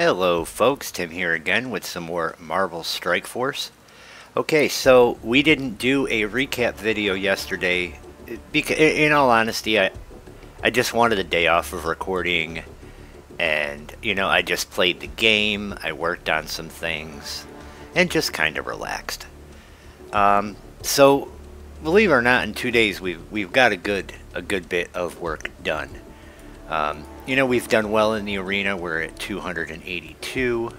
Hello folks, Tim here again with some more Marvel Strike Force. Okay, so we didn't do a recap video yesterday because in all honesty, I just wanted a day off of recording and, I just played the game, I worked on some things, and just kind of relaxed. So, believe it or not, in 2 days we've got a good bit of work done. We've done well in the arena. We're at 282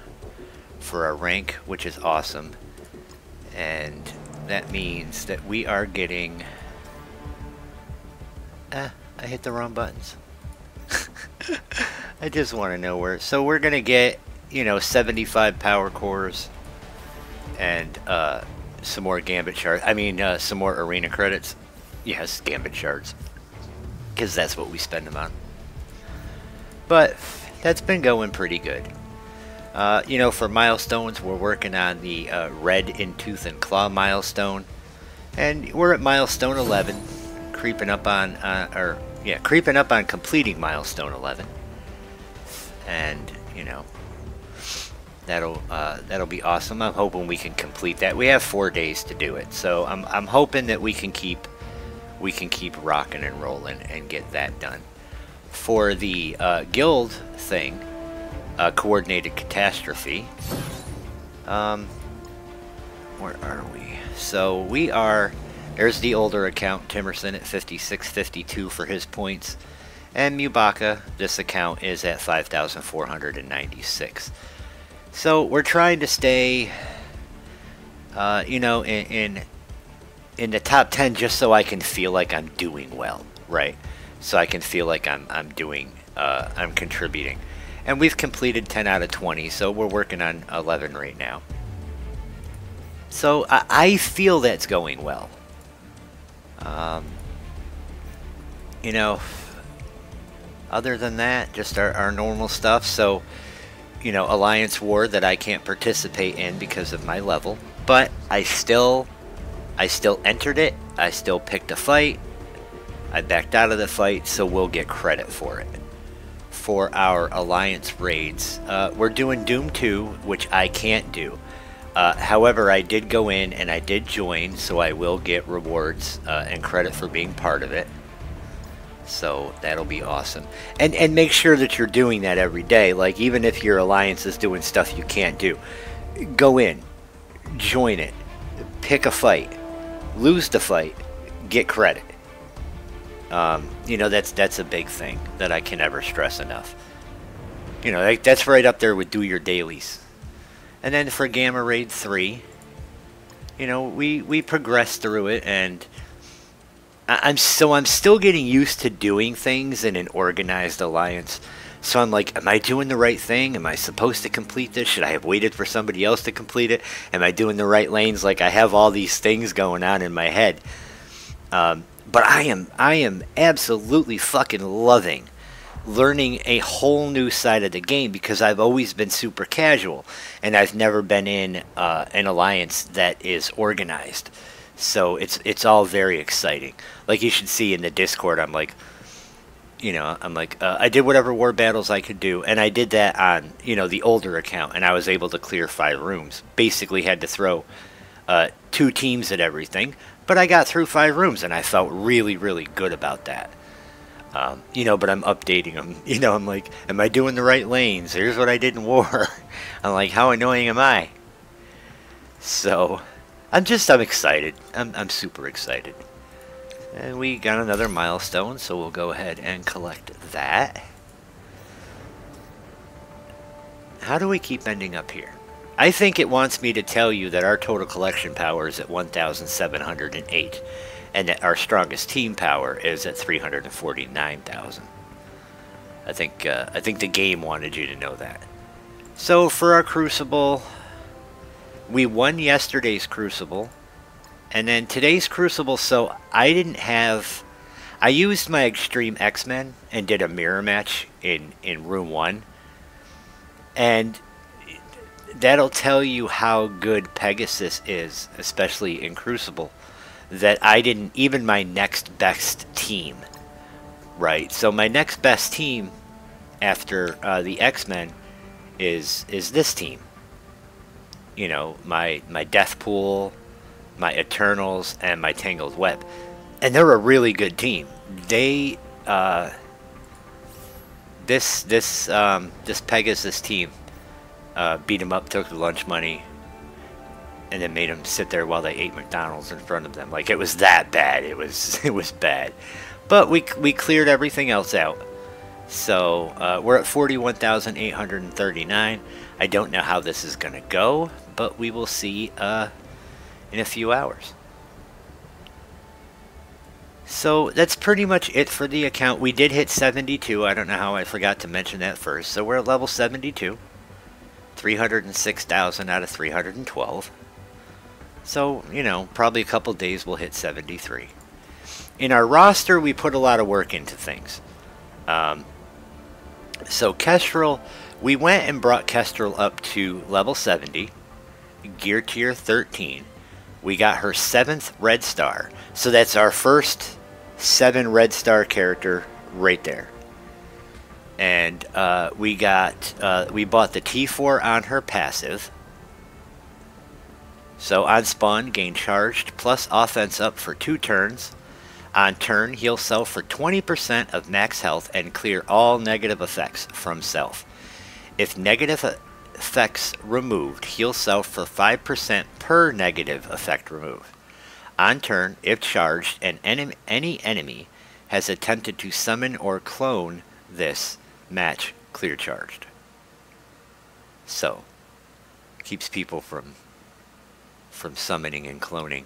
for our rank, which is awesome. And that means that we are getting... I hit the wrong buttons. I just want to know where... So we're going to get, 75 power cores and some more Gambit shards. Some more arena credits. Yes, Gambit shards. Because that's what we spend them on. But that's been going pretty good. For milestones, we're working on the Red in Tooth and Claw milestone. And we're at milestone 11. Creeping up on completing milestone 11. And, that'll be awesome. I'm hoping we can complete that. We have 4 days to do it. So I'm hoping that we can keep rocking and rolling and get that done. For the guild thing, coordinated catastrophe, where are we? So we are, there's the older account, Timerson at 5652 for his points, and Mubaka, this account is at 5,496. So we're trying to stay, in the top 10 just so I can feel like I'm doing well, right? So I can feel like I'm contributing. And we've completed 10 out of 20, so we're working on 11 right now. So I feel that's going well. Other than that, just our normal stuff. So, Alliance War that I can't participate in because of my level. But I still entered it. I still picked a fight. I backed out of the fight, so we'll get credit for it. For our Alliance raids, we're doing Doom 2, which I can't do. However, I did go in and I did join, so I will get rewards and credit for being part of it. So that'll be awesome. And make sure that you're doing that every day. Like, even if your Alliance is doing stuff you can't do, go in, join it, pick a fight, lose the fight, get credit. That's a big thing that I can never stress enough. That's right up there with do your dailies. And then for Gamma Raid 3, we progressed through it, and I'm still getting used to doing things in an organized alliance. So I'm like, am I doing the right thing? Am I supposed to complete this? Should I have waited for somebody else to complete it? Am I doing the right lanes? Like, I have all these things going on in my head. But I am absolutely fucking loving learning a whole new side of the game, because I've always been super casual and I've never been in an alliance that is organized. So it's all very exciting. Like, you should see in the Discord, I'm like, I did whatever war battles I could do, and I did that on, the older account, and I was able to clear 5 rooms. Basically had to throw 2 teams at everything. But I got through 5 rooms, and I felt really, really good about that. But I'm updating them. I'm like, am I doing the right lanes? Here's what I did in war. I'm like, how annoying am I? So, I'm excited. I'm super excited. And we got another milestone, so we'll go ahead and collect that. How do we keep ending up here? I think it wants me to tell you that our total collection power is at 1,708, and that our strongest team power is at 349,000. I think the game wanted you to know that. So for our Crucible, we won yesterday's Crucible, and then today's Crucible. So I used my Extreme X-Men and did a mirror match in Room 1, and that'll tell you how good Pegasus is, especially in Crucible, that I didn't, even my next best team, right? So my next best team after the X-Men is this team. You know, my Death Pool, my Eternals, and my Tangled Web. And they're a really good team. They this Pegasus team beat them up, took the lunch money, and then made them sit there while they ate McDonald's in front of them. Like, it was that bad. It was bad. But we cleared everything else out. So we're at 41,839. I don't know how this is going to go, but we will see in a few hours. So that's pretty much it for the account. We did hit 72. I don't know how I forgot to mention that first. So we're at level 72. 306,000 out of 312. So, you know, probably a couple days we'll hit 73. In our roster, we put a lot of work into things. So Kestrel, we went and brought Kestrel up to level 70, gear tier 13. We got her 7th red star. So that's our first 7 red star character right there. And we bought the T4 on her passive. So on spawn, gain charged plus offense up for 2 turns. On turn, heal self for 20% of max health and clear all negative effects from self. If negative effects removed, heal self for 5% per negative effect removed. On turn, if charged, and any enemy has attempted to summon or clone this, match clear charged. So, keeps people from summoning and cloning.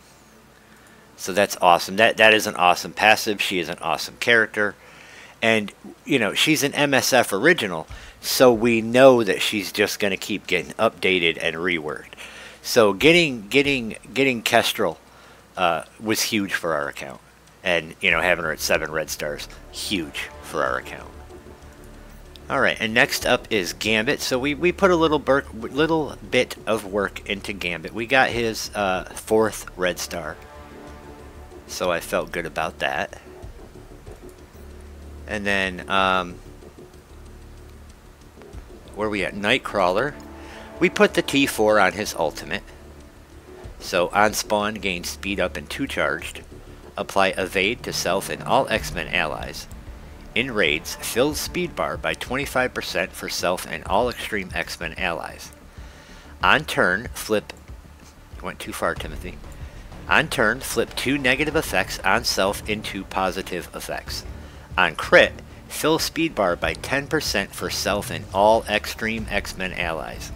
So that's awesome. That is an awesome passive. She is an awesome character. And, you know, she's an MSF original, so we know that she's just going to keep getting updated and reworked. So getting Kestrel was huge for our account. And, you know, having her at 7 red stars, huge for our account. Alright, and next up is Gambit. So we put a little bit of work into Gambit. We got his 4th red star. So I felt good about that. And then, where are we at? Nightcrawler. We put the T4 on his ultimate. So on spawn, gain speed up and 2 charged. Apply evade to self and all X-Men allies. In raids, fill speed bar by 25% for self and all extreme X-Men allies. On turn, flip... You went too far, Timothy. On turn, flip 2 negative effects on self into positive effects. On crit, fill speed bar by 10% for self and all extreme X-Men allies.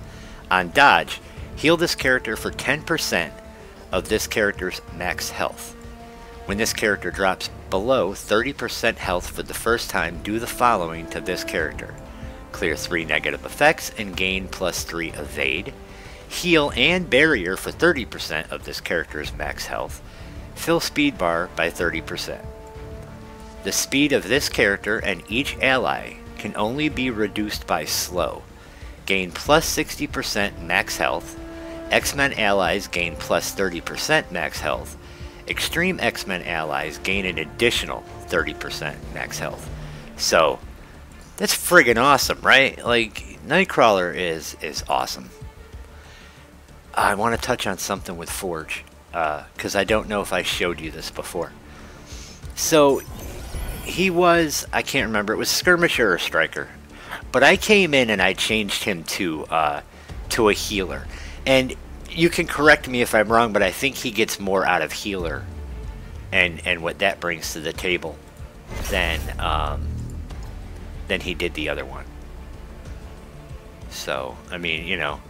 On dodge, heal this character for 10% of this character's max health. When this character drops below 30% health for the first time, do the following to this character. Clear 3 negative effects and gain +3 evade. Heal and barrier for 30% of this character's max health. Fill speed bar by 30%. The speed of this character and each ally can only be reduced by slow. Gain +60% max health. X-Men allies gain +30% max health. Extreme X-Men allies gain an additional 30% max health. So, that's friggin' awesome, right? Like, Nightcrawler is awesome. I want to touch on something with Forge, because I don't know if I showed you this before. So, he was, I can't remember, it was Skirmisher or Striker. But I came in and I changed him to a healer. And you can correct me if I'm wrong, but I think he gets more out of healer and what that brings to the table than he did the other one. So, I mean, you know,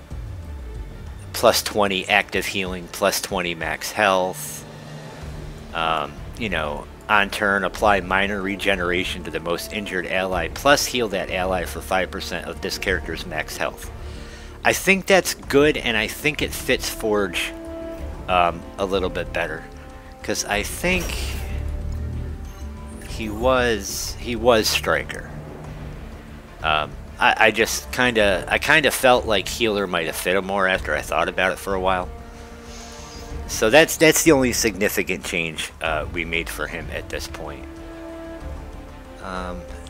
+20 active healing, +20 max health. You know, on turn, apply minor regeneration to the most injured ally, plus heal that ally for 5% of this character's max health. I think that's good, and I think it fits Forge a little bit better, because I think he was Striker. I just kind of felt like healer might have fit him more after I thought about it for a while. So that's the only significant change we made for him at this point.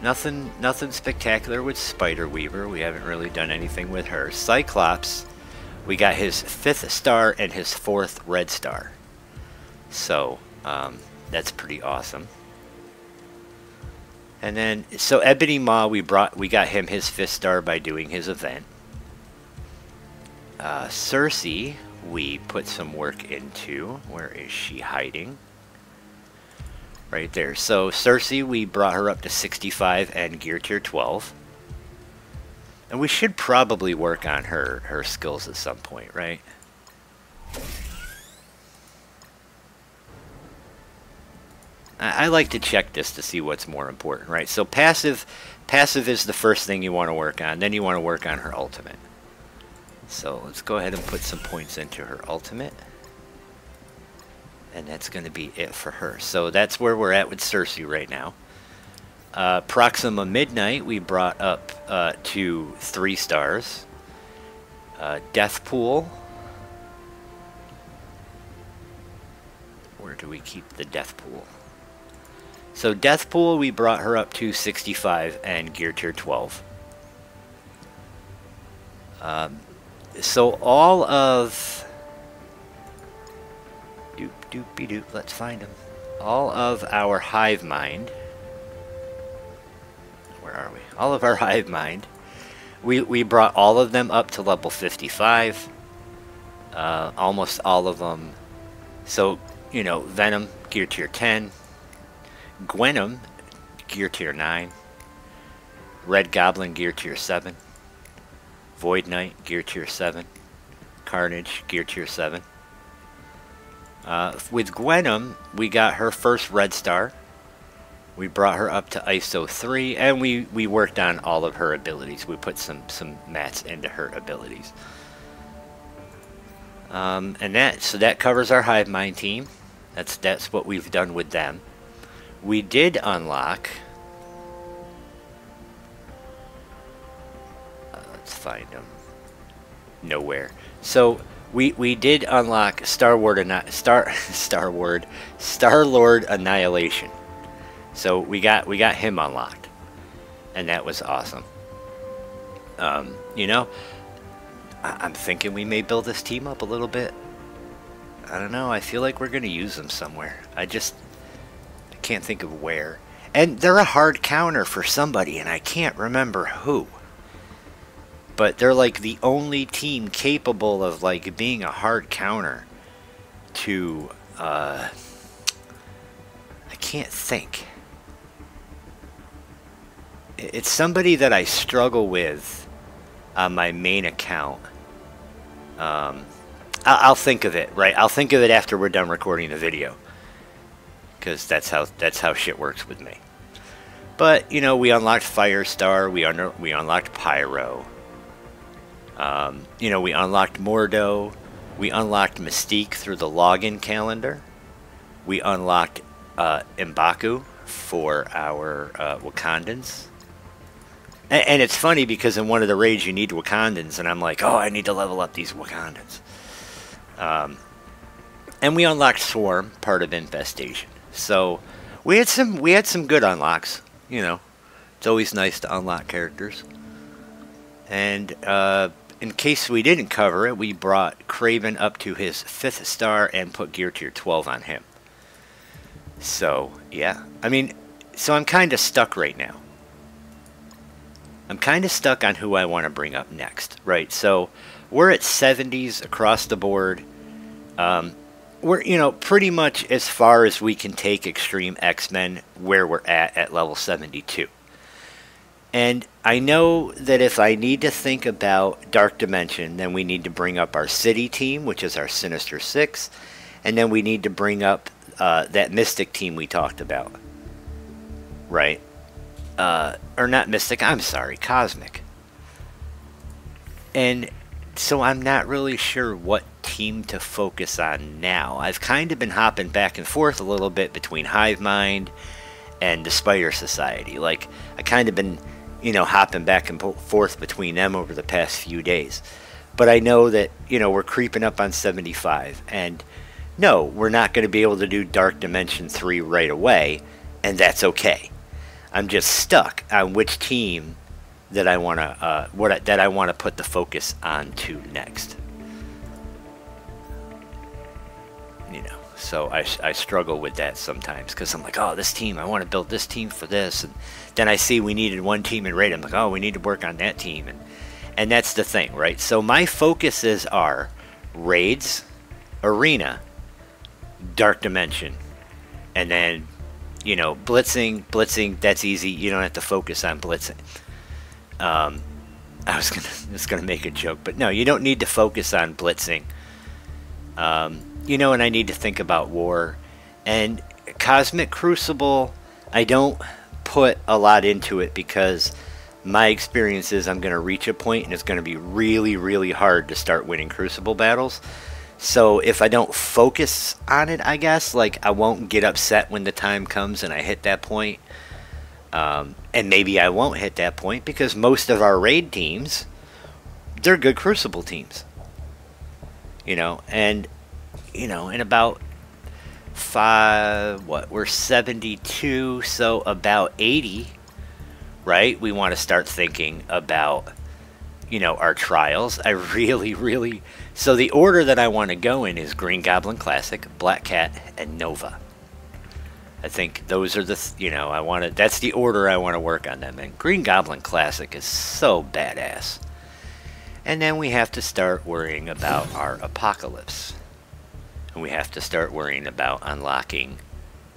Nothing spectacular with Spider Weaver. We haven't really done anything with her. Cyclops, we got his 5th star and his 4th red star. So, that's pretty awesome. And then, so Ebony Maw, we got him his 5th star by doing his event. Cersei, we put some work into. Where is she hiding? Right there. So Cersei, we brought her up to 65 and gear tier 12. And we should probably work on her skills at some point, right? I like to check this to see what's more important, right? So passive is the first thing you want to work on. Then you want to work on her ultimate. So let's go ahead and put some points into her ultimate. And that's going to be it for her. So that's where we're at with Cersei right now. Proxima Midnight we brought up to 3 stars. Deathpool. Where do we keep the Deathpool? So Deathpool, we brought her up to 65 and gear tier 12. So all of... Doop-doop-be-doop, let's find them. All of our hive mind... Where are we? All of our hive mind. We brought all of them up to level 55. Almost all of them. So, you know, Venom, gear tier 10. Gwenom, gear tier 9. Red Goblin, gear tier 7. Void Knight, gear tier 7. Carnage, gear tier 7. With Gwenom, we got her first red star. We brought her up to ISO 3, and we worked on all of her abilities. We put some mats into her abilities. And so that covers our Hive Mind team. That's what we've done with them. We did unlock... let's find them. Nowhere. So we did unlock Star-Lord Annihilation. So we got him unlocked, and that was awesome. You know, I'm thinking we may build this team up a little bit. I don't know. I feel like we're gonna use them somewhere. I can't think of where. And they're a hard counter for somebody, and I can't remember who. But they're like the only team capable of like being a hard counter to I can't think. It's somebody that I struggle with on my main account. I'll think of it, right? I'll think of it after we're done recording the video, because that's how shit works with me. But you know, we unlocked Firestar, we unlocked Pyro. You know, we unlocked Mordo, we unlocked Mystique through the login calendar, we unlocked M'Baku for our Wakandans. And it's funny because in one of the raids you need Wakandans, and I'm like, oh, I need to level up these Wakandans. And we unlocked Swarm, part of Infestation. So we had some good unlocks. You know, it's always nice to unlock characters. And in case we didn't cover it, we brought Kraven up to his 5th star and put gear tier 12 on him. So yeah, I mean, so I'm kind of stuck right now. I'm kind of stuck on who I want to bring up next, right? So we're at 70s across the board. We're, you know, pretty much as far as we can take Extreme X-Men where we're at level 72. And I know that if I need to think about Dark Dimension, then we need to bring up our City team, which is our Sinister Six. And then we need to bring up that Mystic team we talked about. Right? Or not Mystic, I'm sorry, Cosmic. And so I'm not really sure what team to focus on now. I've kind of been hopping back and forth a little bit between Hive Mind and the Spider Society. Like, I kind of been, you know, hopping back and forth between them over the past few days. But I know that, you know, we're creeping up on 75. And no, we're not going to be able to do Dark Dimension 3 right away. And that's okay. I'm just stuck on which team that I want to that I want to put the focus on to next. You know, so I struggle with that sometimes because I'm like, oh, this team, I want to build this team for this, and then I see we needed one team in raid. I'm like, oh, we need to work on that team, and that's the thing, right? So my focuses are raids, arena, dark dimension, and then, you know, blitzing. That's easy. You don't have to focus on blitzing. I was gonna make a joke, but no, you don't need to focus on blitzing. You know, and I need to think about war. And Cosmic Crucible, I don't put a lot into it because my experience is I'm going to reach a point and it's going to be really, really hard to start winning Crucible battles. So if I don't focus on it, I guess, like, I won't get upset when the time comes and I hit that point. And maybe I won't hit that point because most of our raid teams, they're good Crucible teams. You know, and you know, in about we're 72, so about 80, right? We want to start thinking about, you know, our trials. I really, so the order that I want to go in is Green Goblin Classic, Black Cat, and Nova. I think those are the, you know, that's the order I want to work on them in. Green Goblin Classic is so badass. And then we have to start worrying about our Apocalypse. And we have to start worrying about unlocking,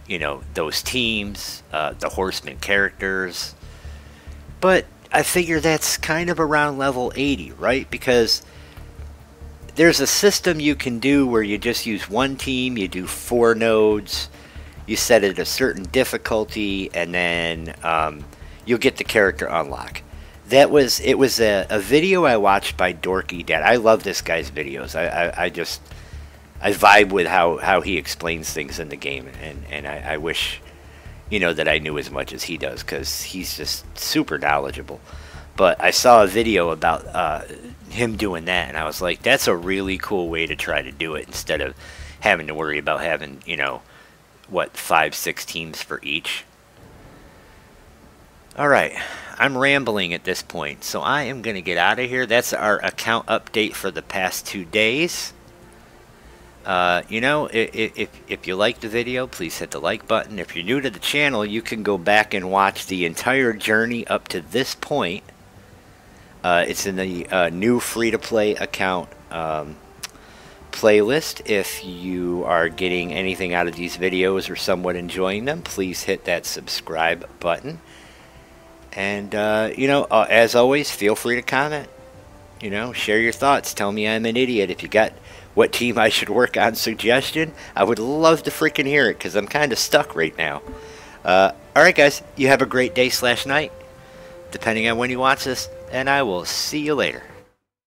you know, those teams, the Horseman characters. But I figure that's kind of around level 80, right? Because there's a system you can do where you just use one team, you do 4 nodes, you set it a certain difficulty, and then you'll get the character unlock. It was a video I watched by Dorky Dad. I love this guy's videos. I vibe with how he explains things in the game, and I wish, you know, that I knew as much as he does, because he's just super knowledgeable. But I saw a video about him doing that, and I was like, that's a really cool way to try to do it, instead of having to worry about having, you know, what, 5-6 teams for each. Alright, I'm rambling at this point, so I am going to get out of here. That's our account update for the past 2 days. You know, if you liked the video, please hit the like button. If you're new to the channel, you can go back and watch the entire journey up to this point. It's in the new free-to-play account playlist. If you are getting anything out of these videos or somewhat enjoying them, please hit that subscribe button. And, you know, as always, feel free to comment. You know, share your thoughts. Tell me I'm an idiot. If you got what team I should work on suggestion, I would love to freaking hear it, because I'm kind of stuck right now. Alright guys, you have a great day / night, depending on when you watch this, and I will see you later.